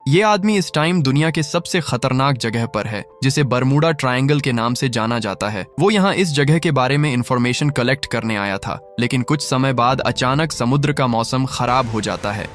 ये आदमी इस टाइम दुनिया के सबसे खतरनाक जगह पर है, जिसे बरमूडा ट्रायंगल के नाम से जाना जाता है। वो यहाँ इस जगह के बारे में इंफॉर्मेशन कलेक्ट करने आया था, लेकिन कुछ समय बाद अचानक समुद्र का मौसम खराब हो जाता है।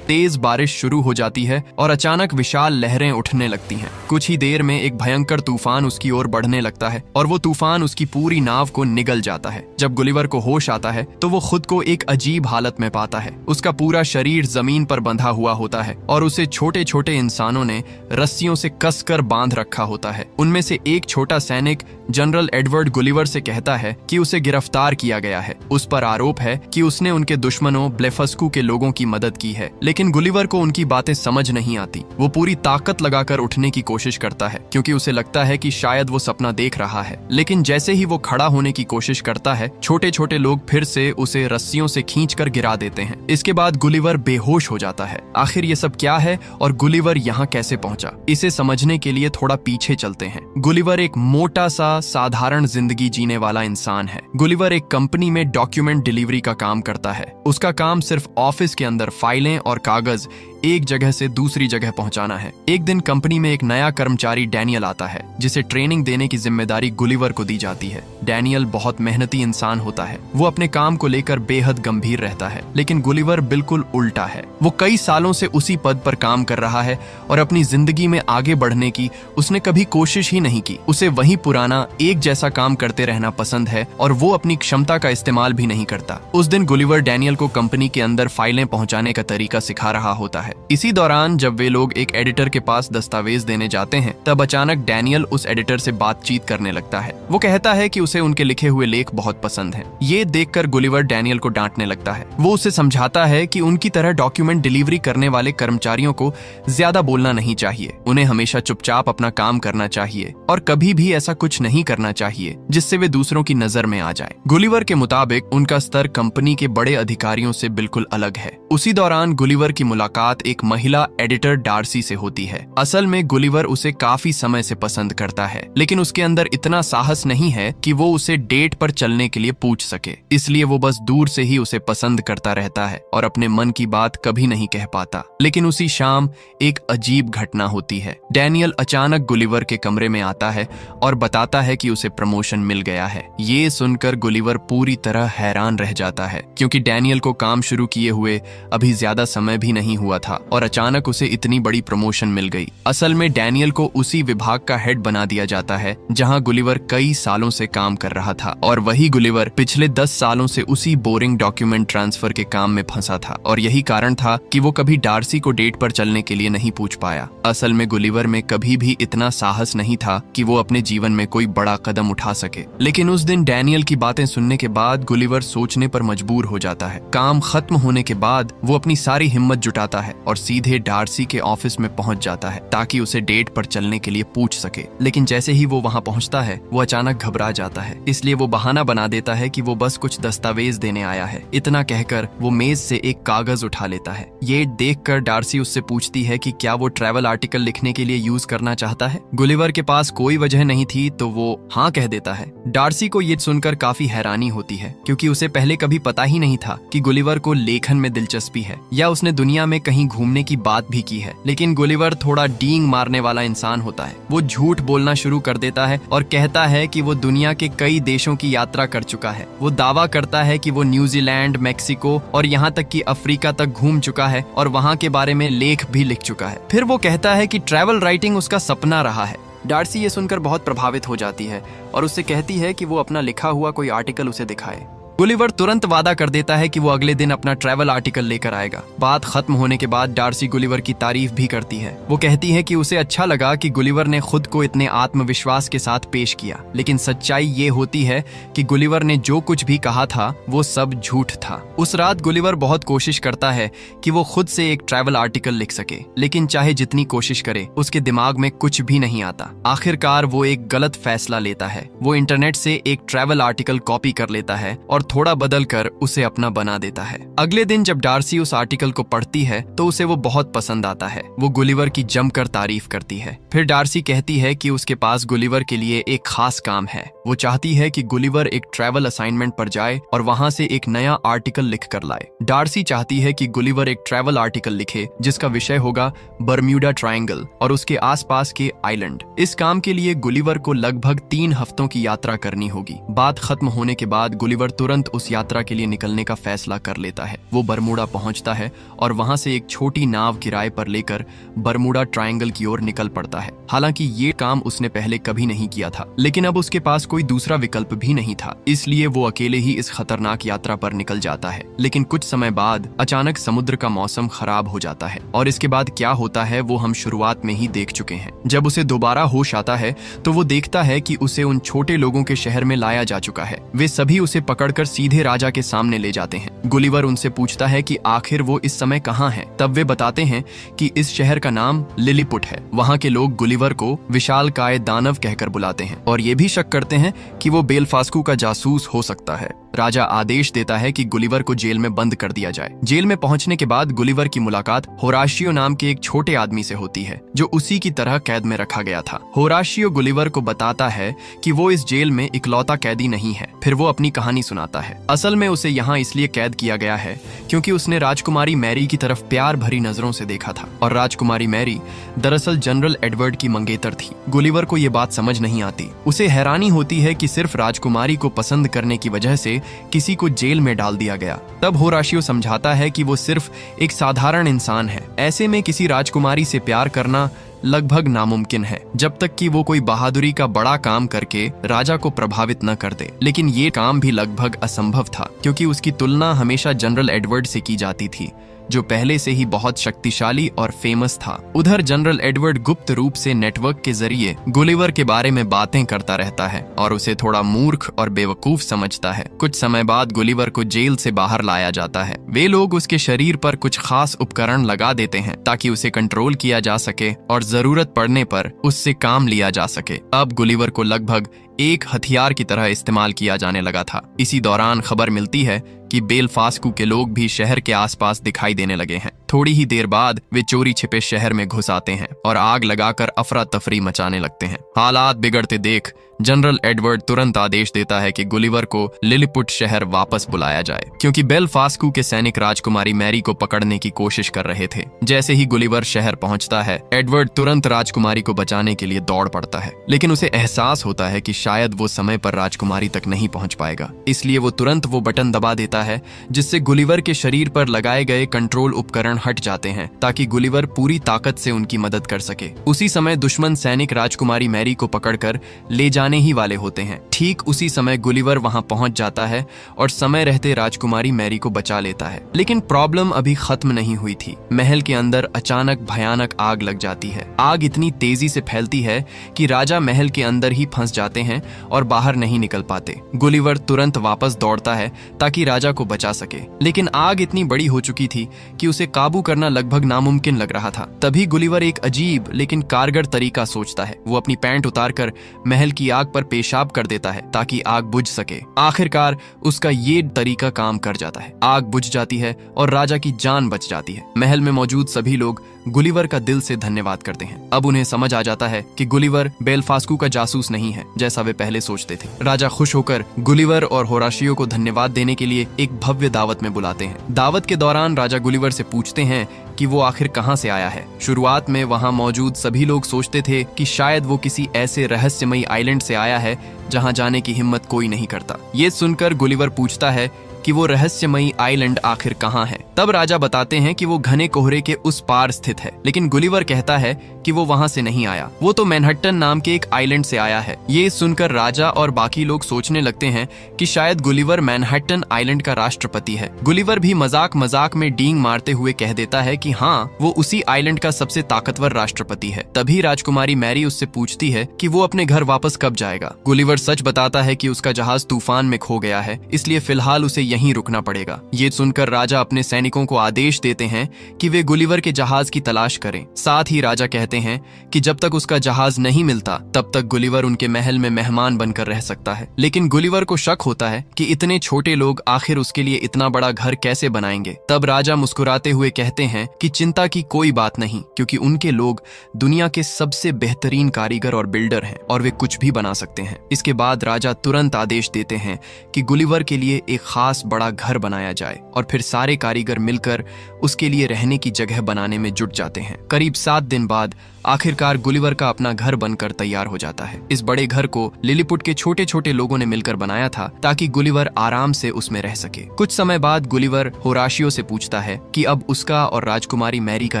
तेज बारिश शुरू हो जाती है और अचानक विशाल लहरें उठने लगती हैं। कुछ ही देर में एक भयंकर तूफान उसकी ओर बढ़ने लगता है और वो तूफान उसकी पूरी नाव को निगल जाता है। जब गुलिवर को होश आता है तो वो खुद को एक अजीब हालत में पाता है। उसका पूरा शरीर जमीन पर बंधा हुआ होता है और उसे छोटे छोटे इंसानों ने रस्सियों से कसकर बांध रखा होता है। उनमें से एक छोटा सैनिक जनरल एडवर्ड गुलिवर से कहता है कि उसे गिरफ्तार किया गया है। उस पर आरोप है कि उसने उनके दुश्मनों ब्लेफस्कू के लोगों की मदद की है, लेकिन गुलिवर को उनकी बातें समझ नहीं आती। वो पूरी ताकत लगाकर उठने की कोशिश करता है, क्योंकि उसे लगता है कि शायद वो सपना देख रहा है। लेकिन जैसे ही वो खड़ा होने की कोशिश करता है, छोटे छोटे लोग फिर से उसे रस्सियों से खींचकर गिरा देते हैं। इसके बाद गुलिवर बेहोश हो जाता है। आखिर ये सब क्या है और गुलिवर यहाँ कैसे पहुंचा, इसे समझने के लिए थोड़ा पीछे चलते हैं। गुलिवर एक मोटा सा साधारण जिंदगी जीने वाला इंसान है। गुलिवर एक कंपनी में डॉक्यूमेंट डिलीवरी का काम करता है। उसका काम सिर्फ ऑफिस के अंदर फाइलें और कागज एक जगह से दूसरी जगह पहुंचाना है। एक दिन कंपनी में एक नया कर्मचारी डैनियल आता है, जिसे ट्रेनिंग देने की जिम्मेदारी गुलिवर को दी जाती है। डैनियल बहुत मेहनती इंसान होता है। वो अपने काम को लेकर बेहद गंभीर रहता है, लेकिन गुलिवर बिल्कुल उल्टा है। वो कई सालों से उसी पद पर काम कर रहा है और अपनी जिंदगी में आगे बढ़ने की उसने कभी कोशिश ही नहीं की। उसे वही पुराना एक जैसा काम करते रहना पसंद है और वो अपनी क्षमता का इस्तेमाल भी नहीं करता। उस दिन गुलिवर डैनियल को कंपनी के अंदर फाइलें पहुंचाने का तरीका सिखा रहा होता है। इसी दौरान जब वे लोग एक एडिटर के पास दस्तावेज देने जाते हैं, तब अचानक डैनियल उस एडिटर से बातचीत करने लगता है। वो कहता है कि उसे उनके लिखे हुए लेख बहुत पसंद हैं। ये देखकर गुलिवर डैनियल को डांटने लगता है। वो उसे समझाता है कि उनकी तरह डॉक्यूमेंट डिलीवरी करने वाले कर्मचारियों को ज्यादा बोलना नहीं चाहिए। उन्हें हमेशा चुपचाप अपना काम करना चाहिए और कभी भी ऐसा कुछ नहीं करना चाहिए जिससे वे दूसरों की नजर में आ जाए। गुलिवर के मुताबिक उनका स्तर कंपनी के बड़े अधिकारियों से बिल्कुल अलग है। उसी दौरान गुलिवर की मुलाकात एक महिला एडिटर डार्सी से होती है। असल में गुलिवर उसे काफी समय से पसंद करता है, लेकिन उसके अंदर इतना साहस नहीं है कि वो उसे डेट पर चलने के लिए पूछ सके। इसलिए वो बस दूर से ही उसे पसंद करता रहता है और अपने मन की बात कभी नहीं कह पाता। लेकिन उसी शाम एक अजीब घटना होती है। डैनियल अचानक गुलिवर के कमरे में आता है और बताता है कि उसे प्रमोशन मिल गया है। ये सुनकर गुलिवर पूरी तरह हैरान रह जाता है, क्योंकि डैनियल को काम शुरू किए हुए अभी ज्यादा समय भी नहीं हुआ था और अचानक उसे इतनी बड़ी प्रमोशन मिल गई। असल में डैनियल को उसी विभाग का हेड बना दिया जाता है जहां गुलिवर कई सालों से काम कर रहा था, और वही गुलिवर पिछले 10 सालों से उसी बोरिंग डॉक्यूमेंट ट्रांसफर के काम में फंसा था। और यही कारण था कि वो कभी डार्सी को डेट पर चलने के लिए नहीं पूछ पाया। असल में गुलिवर में कभी भी इतना साहस नहीं था कि वो अपने जीवन में कोई बड़ा कदम उठा सके। लेकिन उस दिन डैनियल की बातें सुनने के बाद गुलिवर सोचने पर मजबूर हो जाता है। काम खत्म होने के बाद वो अपनी सारी हिम्मत जुटाता है और सीधे डार्सी के ऑफिस में पहुंच जाता है ताकि उसे डेट पर चलने के लिए पूछ सके। लेकिन जैसे ही वो वहां पहुंचता है, वो अचानक घबरा जाता है। इसलिए वो बहाना बना देता है कि वो बस कुछ दस्तावेज देने आया है। इतना कहकर वो मेज से एक कागज उठा लेता है। ये देखकर डार्सी उससे पूछती है कि क्या वो ट्रैवल आर्टिकल लिखने के लिए यूज करना चाहता है। गुलिवर के पास कोई वजह नहीं थी तो वो हाँ कह देता है। डार्सी को ये सुनकर काफी हैरानी होती है, क्योंकि उसे पहले कभी पता ही नहीं था कि गुलिवर को लेखन में दिलचस्पी है या उसने दुनिया में कहीं घूमने की बात भी की है। लेकिन गुलिवर थोड़ा डींग मारने वाला इंसान होता है। वो झूठ बोलना शुरू कर देता है और कहता है कि वो दुनिया के कई देशों की यात्रा कर चुका है। वो दावा करता है कि वो न्यूजीलैंड, मेक्सिको और यहाँ तक कि अफ्रीका तक घूम चुका है और वहाँ के बारे में लेख भी लिख चुका है। फिर वो कहता है कि ट्रैवल राइटिंग उसका सपना रहा है। डार्सी ये सुनकर बहुत प्रभावित हो जाती है और उससे कहती है कि वो अपना लिखा हुआ कोई आर्टिकल उसे दिखाए। गुलिवर तुरंत वादा कर देता है कि वो अगले दिन अपना ट्रैवल आर्टिकल लेकर आएगा। बात खत्म होने के बाद डार्सी गुलिवर की तारीफ भी करती है। वो कहती है कि उसे अच्छा लगा कि गुलिवर ने खुद को इतने आत्मविश्वास के साथ पेश किया। लेकिन सच्चाई ये होती है कि गुलिवर ने जो कुछ भी कहा था वो सब झूठ था। उस रात गुलिवर बहुत कोशिश करता है कि वो खुद से एक ट्रैवल आर्टिकल लिख सके, लेकिन चाहे जितनी कोशिश करे उसके दिमाग में कुछ भी नहीं आता। आखिरकार वो एक गलत फैसला लेता है। वो इंटरनेट से एक ट्रैवल आर्टिकल कॉपी कर लेता है और थोड़ा बदल कर उसे अपना बना देता है। अगले दिन जब डार्सी उस आर्टिकल को पढ़ती है तो उसे वो बहुत पसंद आता है। वो गुलिवर की जमकर तारीफ करती है। फिर डार्सी कहती है कि उसके पास गुलिवर के लिए एक खास काम है। वो चाहती है कि गुलिवर एक ट्रैवल असाइनमेंट पर जाए और वहां से एक नया आर्टिकल लिख कर लाए। डार्सी चाहती है कि गुलिवर एक ट्रैवल आर्टिकल लिखे जिसका विषय होगा बर्म्यूडा ट्रायंगल और उसके आसपास के आइलैंड। इस काम के लिए गुलिवर को लगभग 3 हफ्तों की यात्रा करनी होगी। बात खत्म होने के बाद गुलिवर तुरंत उस यात्रा के लिए निकलने का फैसला कर लेता है। वो बर्मुडा पहुंचता है और वहां से एक छोटी नाव किराए पर लेकर बर्मुडा ट्रायंगल की ओर निकल पड़ता है। हालांकि ये काम उसने पहले कभी नहीं किया था, लेकिन अब उसके पास कोई दूसरा विकल्प भी नहीं था, इसलिए वो अकेले ही इस खतरनाक यात्रा पर निकल जाता है। लेकिन कुछ समय बाद अचानक समुद्र का मौसम खराब हो जाता है और इसके बाद क्या होता है वो हम शुरुआत में ही देख चुके हैं। जब उसे दोबारा होश आता है तो वो देखता है कि उसे उन छोटे लोगों के शहर में लाया जा चुका है। वे सभी उसे पकड़कर सीधे राजा के सामने ले जाते हैं। गुलिवर उनसे पूछता है कि आखिर वो इस समय कहाँ है। तब वे बताते हैं कि इस शहर का नाम लिलीपुट है। वहाँ के लोग गुलिवर को विशालकाय दानव कहकर बुलाते हैं और ये भी शक करते हैं कि वो बेलफास्कू का जासूस हो सकता है। राजा आदेश देता है कि गुलिवर को जेल में बंद कर दिया जाए। जेल में पहुंचने के बाद गुलिवर की मुलाकात होराशियो नाम के एक छोटे आदमी से होती है जो उसी की तरह कैद में रखा गया था। होराशियो गुलिवर को बताता है कि वो इस जेल में इकलौता कैदी नहीं है। फिर वो अपनी कहानी सुनाता है। असल में उसे यहाँ इसलिए कैद किया गया है क्योंकि उसने राजकुमारी मैरी की तरफ प्यार भरी नजरों से देखा था और राजकुमारी मैरी दरअसल जनरल एडवर्ड की मंगेतर थी। गुलिवर को ये बात समझ नहीं आती। उसे हैरानी होती है कि सिर्फ राजकुमारी को पसंद करने की वजह से किसी को जेल में डाल दिया गया। तब होराशियो समझाता है कि वो सिर्फ एक साधारण इंसान है। ऐसे में किसी राजकुमारी से प्यार करना लगभग नामुमकिन है जब तक कि वो कोई बहादुरी का बड़ा काम करके राजा को प्रभावित न कर दे। लेकिन ये काम भी लगभग असंभव था क्योंकि उसकी तुलना हमेशा जनरल एडवर्ड से की जाती थी जो पहले से ही बहुत शक्तिशाली और फेमस था। उधर जनरल एडवर्ड गुप्त रूप से नेटवर्क के जरिए गुलिवर के बारे में बातें करता रहता है और उसे थोड़ा मूर्ख और बेवकूफ समझता है। कुछ समय बाद गुलिवर को जेल से बाहर लाया जाता है। वे लोग उसके शरीर पर कुछ खास उपकरण लगा देते हैं ताकि उसे कंट्रोल किया जा सके और जरूरत पड़ने पर उससे काम लिया जा सके। अब गुलिवर को लगभग एक हथियार की तरह इस्तेमाल किया जाने लगा था। इसी दौरान खबर मिलती है कि बेलफास्कू के लोग भी शहर के आसपास दिखाई देने लगे हैं। थोड़ी ही देर बाद वे चोरी छिपे शहर में घुस आते हैं और आग लगाकर अफरा तफरी मचाने लगते हैं। हालात बिगड़ते देख जनरल एडवर्ड तुरंत आदेश देता है कि गुलिवर को लिलीपुट शहर वापस बुलाया जाए क्योंकि बेलफास्कू के सैनिक राजकुमारी मैरी को पकड़ने की कोशिश कर रहे थे। जैसे ही गुलिवर शहर पहुंचता है, एडवर्ड तुरंत राजकुमारी को बचाने के लिए दौड़ पड़ता है, लेकिन उसे एहसास होता है कि शायद वो समय पर राजकुमारी तक नहीं पहुंच पाएगा। इसलिए वो तुरंत वो बटन दबा देता है जिससे गुलिवर के शरीर पर लगाए गए कंट्रोल उपकरण हट जाते हैं ताकि गुलिवर पूरी ताकत से उनकी मदद कर सके। उसी समय दुश्मन सैनिक राजकुमारी मैरी को पकड़कर ले जाने ही वाले होते हैं। ठीक उसी समय गुलिवर वहां पहुंच जाता है और समय रहते राजकुमारी मैरी को बचा लेता है। लेकिन प्रॉब्लम अभी खत्म नहीं हुई थी। महल के अंदर अचानक भयानक आग लग जाती है। आग इतनी तेजी से फैलती है कि राजा महल के अंदर ही फंस जाते हैं और बाहर नहीं निकल पाते। गुलिवर तुरंत वापस दौड़ता है ताकि राजा को बचा सके, लेकिन आग इतनी बड़ी हो चुकी थी कि उसे काबू करना लगभग नामुमकिन लग रहा था। तभी गुलिवर एक अजीब लेकिन कारगर तरीका सोचता है। वो अपनी पैंट उतारकर महल की आग पर पेशाब कर देता है ताकि आग बुझ सके। आखिरकार उसका ये तरीका काम कर जाता है। आग बुझ जाती है और राजा की जान बच जाती है। महल में मौजूद सभी लोग गुलिवर का दिल से धन्यवाद करते हैं। अब उन्हें समझ आ जाता है कि गुलिवर बेलफास्कू का जासूस नहीं है जैसा वे पहले सोचते थे। राजा खुश होकर गुलिवर और होराशियो को धन्यवाद देने के लिए एक भव्य दावत में बुलाते हैं। दावत के दौरान राजा गुलिवर से पूछते हैं कि वो आखिर कहां से आया है। शुरुआत में वहां मौजूद सभी लोग सोचते थे कि शायद वो किसी ऐसे रहस्यमयी आइलैंड से आया है जहां जाने की हिम्मत कोई नहीं करता। ये सुनकर गुलिवर पूछता है कि वो रहस्यमयी आइलैंड आखिर कहां है। तब राजा बताते हैं कि वो घने कोहरे के उस पार स्थित है, लेकिन गुलिवर कहता है कि वो वहां से नहीं आया, वो तो मैनहट्टन नाम के एक आइलैंड से आया है। ये सुनकर राजा और बाकी लोग सोचने लगते हैं कि शायद गुलिवर मैनहट्टन आइलैंड का राष्ट्रपति है। गुलिवर भी मजाक मजाक में डींग मारते हुए कह देता है कि हाँ, वो उसी आइलैंड का सबसे ताकतवर राष्ट्रपति है। तभी राजकुमारी मैरी उससे पूछती है कि वो अपने घर वापस कब जाएगा। गुलिवर सच बताता है कि उसका जहाज तूफान में खो गया है, इसलिए फिलहाल उसे यहीं रुकना पड़ेगा। ये सुनकर राजा अपने सैनिकों को आदेश देते हैं कि वे गुलिवर के जहाज की तलाश करें। साथ ही राजा कहते हैं कि जब तक उसका जहाज नहीं मिलता तब तक गुलिवर उनके महल में मेहमान बनकर रह सकता है। लेकिन गुलिवर को शक होता है कि इतने छोटे लोग आखिर उसके लिए इतना बड़ा घर कैसे बनाएंगे। तब राजा मुस्कुराते हुए कहते हैं कि चिंता की कोई बात नहीं, क्योंकि उनके लोग दुनिया के सबसे बेहतरीन कारीगर और बिल्डर हैं और वे कुछ भी बना सकते हैं। इसके बाद राजा तुरंत आदेश देते हैं कि गुलिवर के लिए एक खास बड़ा घर बनाया जाए और फिर सारे कारीगर मिलकर उसके लिए रहने की जगह बनाने में जुट जाते हैं। करीब 7 दिन बाद आखिरकार गुलिवर का अपना घर बनकर तैयार हो जाता है। इस बड़े घर को लिलीपुट के छोटे छोटे लोगों ने मिलकर बनाया था ताकि गुलिवर आराम से उसमें रह सके। कुछ समय बाद गुलिवर होराशियो से पूछता है कि अब उसका और राजकुमारी मैरी का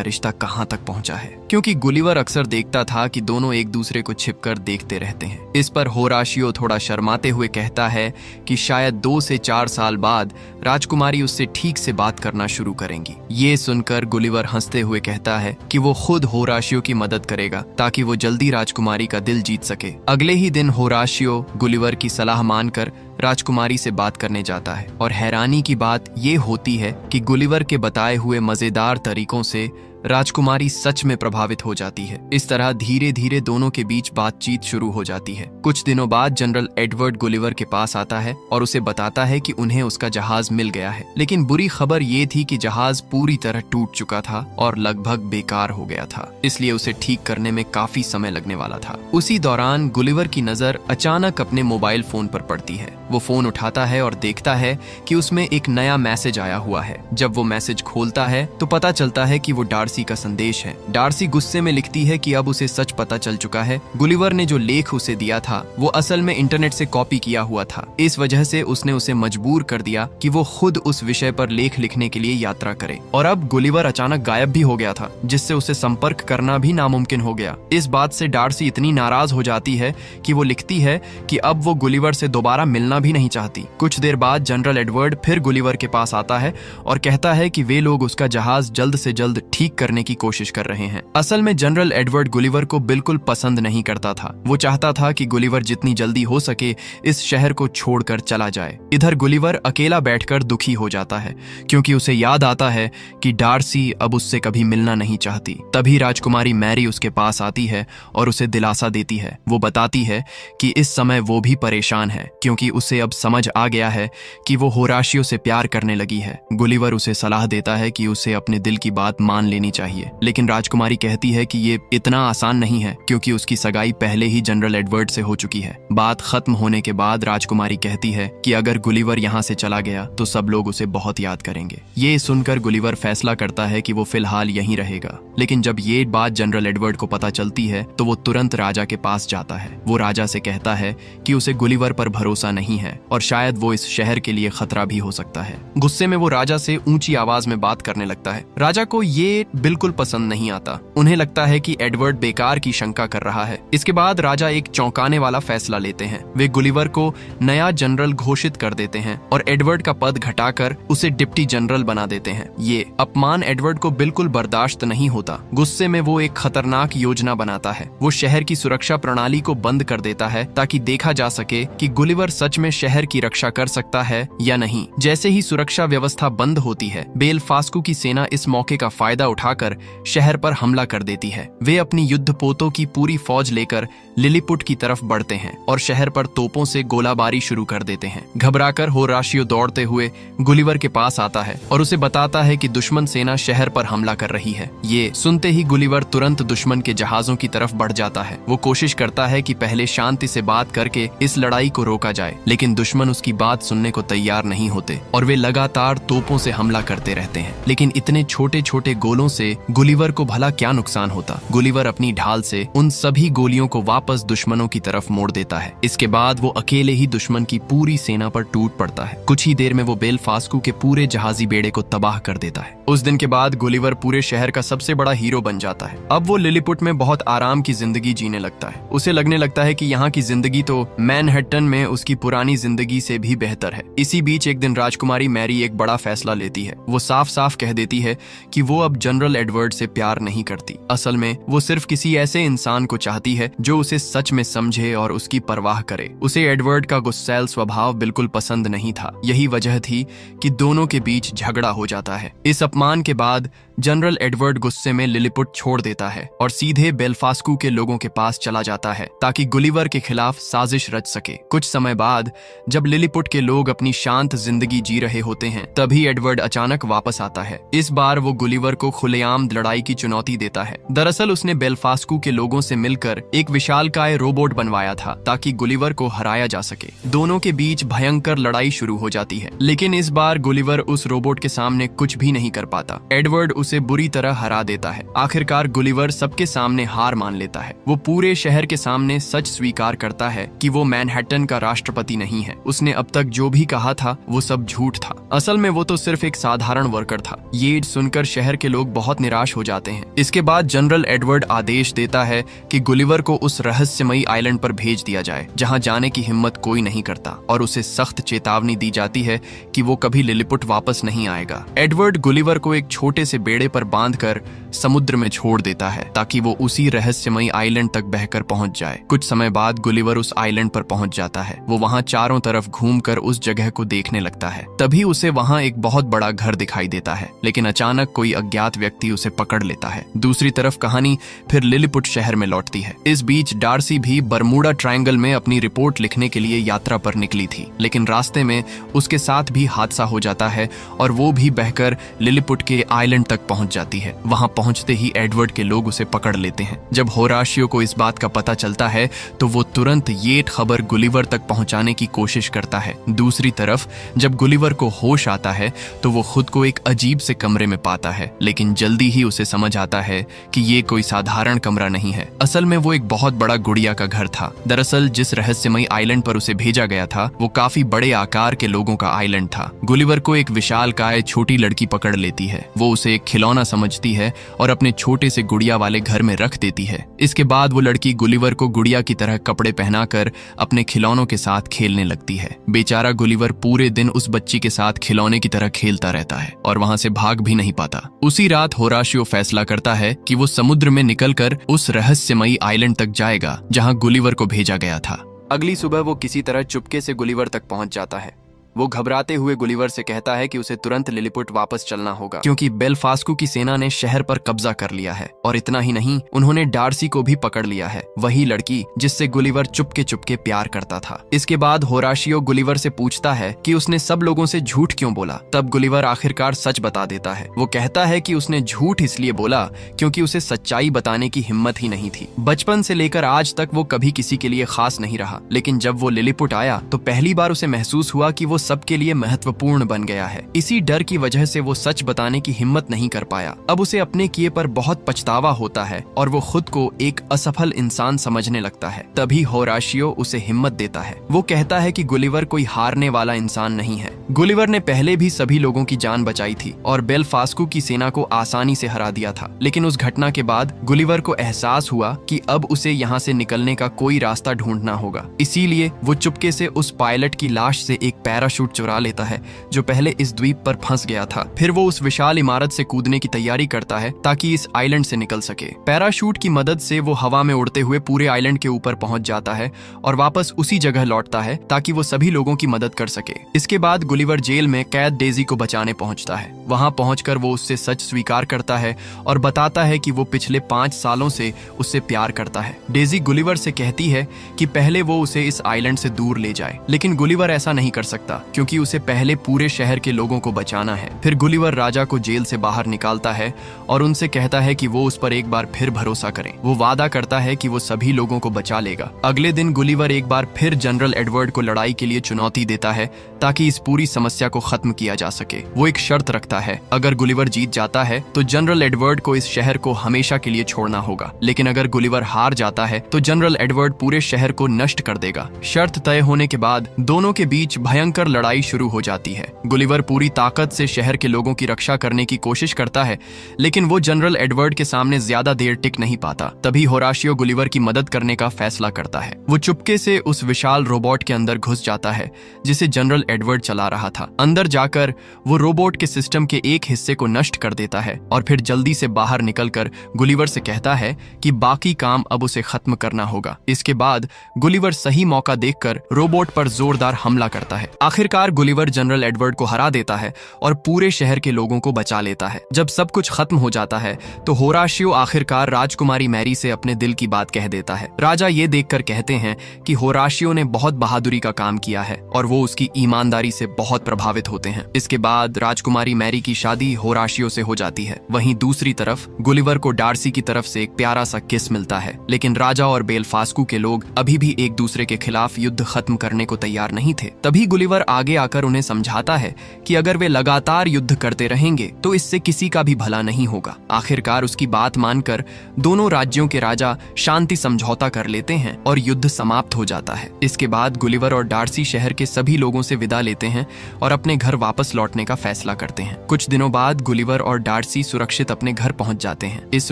रिश्ता कहाँ तक पहुँचा है, क्योंकि गुलिवर अक्सर देखता था कि दोनों एक दूसरे को छिपकर देखते रहते हैं। इस पर होराशियो थोड़ा शर्माते हुए कहता है कि शायद 2 से 4 साल बाद राजकुमारी उससे ठीक से बात करना शुरू करेंगी। ये सुनकर गुलिवर हंसते हुए कहता है कि वो खुद होराशियो की मदद करेगा ताकि वो जल्दी राजकुमारी का दिल जीत सके। अगले ही दिन होराशियो गुलिवर की सलाह मानकर राजकुमारी से बात करने जाता है और हैरानी की बात ये होती है कि गुलिवर के बताए हुए मजेदार तरीकों से राजकुमारी सच में प्रभावित हो जाती है। इस तरह धीरे धीरे दोनों के बीच बातचीत शुरू हो जाती है। कुछ दिनों बाद जनरल एडवर्ड गुलिवर के पास आता है और उसे बताता है कि उन्हें उसका जहाज मिल गया है। लेकिन बुरी खबर ये थी कि जहाज पूरी तरह टूट चुका था और लगभग बेकार हो गया था, इसलिए उसे ठीक करने में काफी समय लगने वाला था। उसी दौरान गुलिवर की नजर अचानक अपने मोबाइल फोन पर पड़ती है। वो फोन उठाता है और देखता है कि उसमें एक नया मैसेज आया हुआ है। जब वो मैसेज खोलता है तो पता चलता है कि वो डार्सी का संदेश है। डार्सी गुस्से में लिखती है कि अब उसे सच पता चल चुका है। गुलिवर ने जो लेख उसे दिया था वो असल में इंटरनेट से कॉपी किया हुआ था। इस वजह से उसने उसे मजबूर कर दिया कि वो खुद उस विषय पर लेख लिखने के लिए यात्रा करे। और अब गुलिवर अचानक गायब भी हो गया था, जिससे उसे संपर्क करना भी नामुमकिन हो गया। इस बात से डार्सी इतनी नाराज हो जाती है कि वो लिखती है कि अब वो गुलिवर से दोबारा मिलना भी नहीं चाहती। कुछ देर बाद जनरल एडवर्ड फिर गुलिवर के पास आता है और कहता है कि वे लोग उसका जहाज जल्द से जल्द ठीक करने की कोशिश कर रहे हैं। असल में जनरल एडवर्ड गुलिवर को बिल्कुल पसंद नहीं करता था। वो चाहता था कि गुलिवर जितनी जल्दी हो सके इस शहर को छोड़कर चला जाए। इधर गुलिवर अकेला बैठकर दुखी हो जाता है, क्योंकि उसे याद आता है कि डार्सी अब उससे कभी मिलना नहीं चाहती। तभी राजकुमारी मैरी उसके पास आती है और उसे दिलासा देती है। वो बताती है कि इस समय वो भी परेशान है, क्योंकि उसे अब समझ आ गया है कि वो होराशियो से प्यार करने लगी है। गुलिवर उसे सलाह देता है कि उसे अपने दिल की बात मान लेनी चाहिए, लेकिन राजकुमारी कहती है कि ये इतना आसान नहीं है, क्योंकि उसकी सगाई पहले ही जनरल एडवर्ड से हो चुकी है। बात खत्म होने के बाद राजकुमारी कहती है कि अगर गुलिवर यहाँ से चला गया तो सब लोग उसे बहुत याद करेंगे। ये सुनकर गुलिवर फैसला करता है कि वो फिलहाल यहीं रहेगा। लेकिन जब ये बात जनरल एडवर्ड को पता चलती है तो वो तुरंत राजा के पास जाता है। वो राजा से कहता है कि उसे गुलिवर पर भरोसा नहीं है और शायद वो इस शहर के लिए खतरा भी हो सकता है। गुस्से में वो राजा से ऊंची आवाज में बात करने लगता है। राजा को ये बिल्कुल पसंद नहीं आता। उन्हें लगता है कि एडवर्ड बेकार की शंका कर रहा है। इसके बाद राजा एक चौंकाने वाला फैसला लेते हैं। वे गुलिवर को नया जनरल घोषित कर देते हैं और एडवर्ड का पद घटाकर उसे डिप्टी जनरल बना देते हैं। ये अपमान एडवर्ड को बिल्कुल बर्दाश्त नहीं होता। गुस्से में वो एक खतरनाक योजना बनाता है। वो शहर की सुरक्षा प्रणाली को बंद कर देता है ताकि देखा जा सके कि गुलिवर सच में शहर की रक्षा कर सकता है या नहीं। जैसे ही सुरक्षा व्यवस्था बंद होती है, बेलफास्कू की सेना इस मौके का फायदा उठाकर शहर पर हमला कर देती है। वे अपनी युद्धपोतों की पूरी फौज लेकर लिलीपुट की तरफ बढ़ते हैं और शहर पर तोपों से गोलाबारी शुरू कर देते हैं। घबराकर होराशियो दौड़ते हुए गुलिवर के पास आता है और उसे बताता है कि दुश्मन सेना शहर पर हमला कर रही है। ये सुनते ही गुलिवर तुरंत दुश्मन के जहाजों की तरफ बढ़ जाता है। वो कोशिश करता है कि पहले शांति से बात करके इस लड़ाई को रोका जाए, लेकिन दुश्मन उसकी बात सुनने को तैयार नहीं होते और वे लगातार तोपों से हमला करते रहते हैं। लेकिन इतने छोटे छोटे गोलों से गुलिवर को भला क्या नुकसान होता। गुलिवर अपनी ढाल से उन सभी गोलियों को वापस दुश्मनों की तरफ मोड़ देता है। इसके बाद वो अकेले ही दुश्मन की पूरी सेना पर टूट पड़ता है। कुछ ही देर में वो बेलफास्कू के पूरे जहाजी बेड़े को तबाह कर देता है। उस दिन के बाद गुलिवर पूरे शहर का सबसे बड़ा हीरो बन जाता है। अब वो लिलीपुट में बहुत आराम की जिंदगी जीने लगता है। उसे लगने लगता है कि यहाँ की जिंदगी तो मैनहट्टन में उसकी पुरानी पुरानी जिंदगी से भी बेहतर है। इसी बीच एक दिन राजकुमारी मैरी एक बड़ा फैसला लेती है। वो साफ साफ कह देती है कि वो अब जनरल एडवर्ड से प्यार नहीं करती। असल में वो सिर्फ किसी ऐसे इंसान को चाहती है जो उसे सच में समझे और उसकी परवाह करे। उसे एडवर्ड का गुस्सैल स्वभाव बिल्कुल पसंद नहीं था। यही वजह थी कि दोनों के बीच झगड़ा हो जाता है। इस अपमान के बाद जनरल एडवर्ड गुस्से में लिलीपुट छोड़ देता है और सीधे बेलफास्कू के लोगों के पास चला जाता है ताकि गुलिवर के खिलाफ साजिश रच सके। कुछ समय बाद जब लिलीपुट के लोग अपनी शांत जिंदगी जी रहे होते हैं, तभी एडवर्ड अचानक वापस आता है। इस बार वो गुलिवर को खुलेआम लड़ाई की चुनौती देता है। दरअसल उसने बेलफास्कू के लोगों से मिलकर एक विशालकाय रोबोट बनवाया था ताकि गुलिवर को हराया जा सके। दोनों के बीच भयंकर लड़ाई शुरू हो जाती है, लेकिन इस बार गुलिवर उस रोबोट के सामने कुछ भी नहीं कर पाता। एडवर्ड उसे बुरी तरह हरा देता है। आखिरकार गुलिवर सबके सामने हार मान लेता है। वो पूरे शहर के सामने सच स्वीकार करता है कि वो मैनहट्टन का राष्ट्रपति नहीं है। उसने अब तक जो भी कहा था वो सब झूठ था। असल में वो तो सिर्फ एक साधारण वर्कर था। ये सुनकर शहर के लोग बहुत निराश हो जाते हैं। इसके बाद जनरल एडवर्ड आदेश देता है कि गुलिवर को उस रहस्यमयी आइलैंड पर भेज दिया जाए जहां जाने की हिम्मत कोई नहीं करता, और उसे सख्त चेतावनी दी जाती है कि वो कभी लिलीपुट वापस नहीं आएगा। एडवर्ड गुलिवर को एक छोटे से बेड़े पर बांधकर समुद्र में छोड़ देता है ताकि वो उसी रहस्यमयी आइलैंड तक बहकर पहुंच जाए। कुछ समय बाद गुलिवर उस आइलैंड पर पहुंच जाता है। वो वहां चारों तरफ घूमकर उस जगह को देखने लगता है। तभी उसे वहां एक बहुत बड़ा घर दिखाई देता है, लेकिन अचानक कोई अज्ञात व्यक्ति उसे पकड़ लेता है। दूसरी तरफ कहानी फिर लिलीपुट शहर में लौटती है। इस बीच डार्सी भी बरमूडा ट्रायंगल में अपनी रिपोर्ट लिखने के लिए यात्रा पर निकली थी, लेकिन रास्ते में उसके साथ भी हादसा हो जाता है और वो भी बहकर लिलीपुट के आइलैंड तक पहुंच जाती है। वहां पहुंचते ही एडवर्ड के लोग उसे पकड़ लेते हैं। जब होराशियो को इस बात का पता चलता है तो वो तुरंत ये खबर गुलिवर तक पहुंचाने की कोशिश करता है। दूसरी तरफ जब गुलिवर को होश आता है तो वो खुद को एक अजीब से कमरे में पाता है, लेकिन जल्दी ही उसे समझ आता है कि ये कोई साधारण कमरा नहीं है। असल में वो एक बहुत बड़ा गुड़िया का घर था। दरअसल जिस रहस्यमयी आइलैंड पर उसे भेजा गया था वो काफी बड़े आकार के लोगों का आइलैंड था। गुलिवर को एक विशालकाय छोटी लड़की पकड़ लेती है। वो उसे एक खिलौना समझती है और अपने छोटे से गुड़िया वाले घर में रख देती है। इसके बाद वो लड़की गुलिवर को गुड़िया की तरह कपड़े पहनाकर अपने खिलौनों के साथ खेलने लगती है। बेचारा गुलिवर पूरे दिन उस बच्ची के साथ खिलौने की तरह खेलता रहता है और वहां से भाग भी नहीं पाता। उसी रात होराशियो फैसला करता है कि वो समुद्र में निकलकर उस रहस्यमयी आइलैंड तक जाएगा जहां गुलिवर को भेजा गया था। अगली सुबह वो किसी तरह चुपके से गुलिवर तक पहुंच जाता है। वो घबराते हुए गुलिवर से कहता है कि उसे तुरंत लिलीपुट वापस चलना होगा क्योंकि बेलफास्कू की सेना ने शहर पर कब्जा कर लिया है, और इतना ही नहीं, उन्होंने डार्सी को भी पकड़ लिया है, वही लड़की जिससे गुलिवर चुपके चुपके प्यार करता था। इसके बाद होराशियो गुलिवर से पूछता है कि उसने सब लोगों से झूठ क्यों बोला। तब गुलिवर आखिरकार सच बता देता है। वो कहता है कि उसने झूठ इसलिए बोला क्योंकि उसे सच्चाई बताने की हिम्मत ही नहीं थी। बचपन से लेकर आज तक वो कभी किसी के लिए खास नहीं रहा, लेकिन जब वो लिलीपुट आया तो पहली बार उसे महसूस हुआ कि वो सबके लिए महत्वपूर्ण बन गया है। इसी डर की वजह से वो सच बताने की हिम्मत नहीं कर पाया। अब उसे अपने किए पर बहुत पछतावा होता है और वो खुद को एक असफल इंसान समझने लगता है। तभी होराशियो उसे हिम्मत देता है। वो कहता है कि गुलिवर कोई हारने वाला इंसान नहीं है। गुलिवर ने पहले भी सभी लोगों की जान बचाई थी और बेलफास्कू की सेना को आसानी से हरा दिया था, लेकिन उस घटना के बाद गुलिवर को एहसास हुआ कि अब उसे यहाँ से निकलने का कोई रास्ता ढूंढना होगा। इसीलिए वो चुपके से उस पायलट की लाश से एक पैराशूट चुरा लेता है जो पहले इस द्वीप पर फंस गया था। फिर वो उस विशाल इमारत से कूदने की तैयारी करता है ताकि इस आइलैंड से निकल सके। पैराशूट की मदद से वो हवा में उड़ते हुए पूरे आइलैंड के ऊपर पहुंच जाता है और वापस उसी जगह लौटता है ताकि वो सभी लोगों की मदद कर सके। इसके बाद गुलिवर जेल में कैद डेजी को बचाने पहुंचता है। वहां पहुंचकर वो उससे सच स्वीकार करता है और बताता है कि वो पिछले 5 सालों से उससे प्यार करता है। डेजी गुलिवर से कहती है कि पहले वो उसे इस आइलैंड से दूर ले जाए, लेकिन गुलिवर ऐसा नहीं कर सकता क्योंकि उसे पहले पूरे शहर के लोगों को बचाना है। फिर गुलिवर राजा को जेल से बाहर निकालता है और उनसे कहता है कि वो उस पर एक बार फिर भरोसा करें। वो वादा करता है कि वो सभी लोगों को बचा लेगा। अगले दिन गुलिवर एक बार फिर जनरल एडवर्ड को लड़ाई के लिए चुनौती देता है ताकि इस पूरी समस्या को खत्म किया जा सके। वो एक शर्त रखता है, अगर गुलिवर जीत जाता है तो जनरल एडवर्ड को इस शहर को हमेशा के लिए छोड़ना होगा, लेकिन अगर गुलिवर हार जाता है तो जनरल एडवर्ड पूरे शहर को नष्ट कर देगा। शर्त तय होने के बाद दोनों के बीच भयंकर लड़ाई शुरू हो जाती है। गुलिवर पूरी ताकत से शहर के लोगों की रक्षा करने की कोशिश करता है, लेकिन वो जनरल एडवर्ड के सामने ज्यादा देर टिक नहीं पाता। तभी होराशियो गुलिवर की मदद करने का फैसला करता है। वो चुपके से उस विशाल रोबोट के अंदर घुस जाता है जिसे जनरल एडवर्ड चला रहा था। अंदर जाकर वो रोबोट के सिस्टम के एक हिस्से को नष्ट कर देता है और फिर जल्दी से बाहर निकलकर गुलिवर से कहता है कि बाकी काम अब उसे खत्म करना होगा। इसके बाद गुलिवर सही मौका देखकर रोबोट पर जोरदार हमला करता है। आखिरकार गुलिवर जनरल एडवर्ड को हरा देता है और पूरे शहर के लोगों को बचा लेता है। जब सब कुछ खत्म हो जाता है तो होराशियो आखिरकार राजकुमारी मैरी से अपने दिल की बात कह देता है। राजा ये देखकर कहते हैं कि होराशियो ने बहुत बहादुरी का काम किया है और वो उसकी ईमानदारी से बहुत प्रभावित होते हैं। इसके बाद राजकुमारी मैरी की शादी होराशियो से हो जाती है। वहीं दूसरी तरफ गुलिवर को डार्सी की तरफ से एक प्यारा सा किस मिलता है, लेकिन राजा और बेलफास्कू के लोग अभी भी एक दूसरे के खिलाफ युद्ध खत्म करने को तैयार नहीं थे। तभी गुलिवर आगे आकर उन्हें समझाता है कि अगर वे लगातार युद्ध करते रहेंगे तो इससे किसी का भी भला नहीं होगा। आखिरकार उसकी बात मानकर दोनों राज्यों के राजा शांति समझौता कर लेते हैं और युद्ध समाप्त हो जाता है। इसके बाद गुलिवर और डार्सी शहर के सभी लोगों से विदा लेते हैं और अपने घर वापस लौटने का फैसला करते हैं। कुछ दिनों बाद गुलिवर और डार्सी सुरक्षित अपने घर पहुंच जाते हैं। इस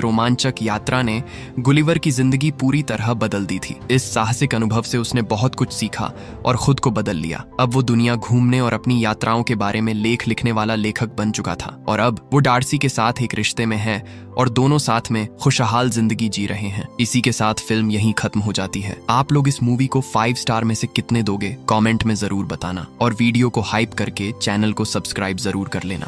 रोमांचक यात्रा ने गुलिवर की जिंदगी पूरी तरह बदल दी थी। इस साहसिक अनुभव से उसने बहुत कुछ सीखा और खुद को बदल लिया। अब वो दुनिया घूमने और अपनी यात्राओं के बारे में लेख लिखने वाला लेखक बन चुका था और अब वो डार्सी के साथ एक रिश्ते में है और दोनों साथ में खुशहाल जिंदगी जी रहे हैं। इसी के साथ फिल्म यहीं खत्म हो जाती है। आप लोग इस मूवी को 5 स्टार में से कितने दोगे कमेंट में जरूर बताना और वीडियो को हाइप करके चैनल को सब्सक्राइब जरूर कर लेना।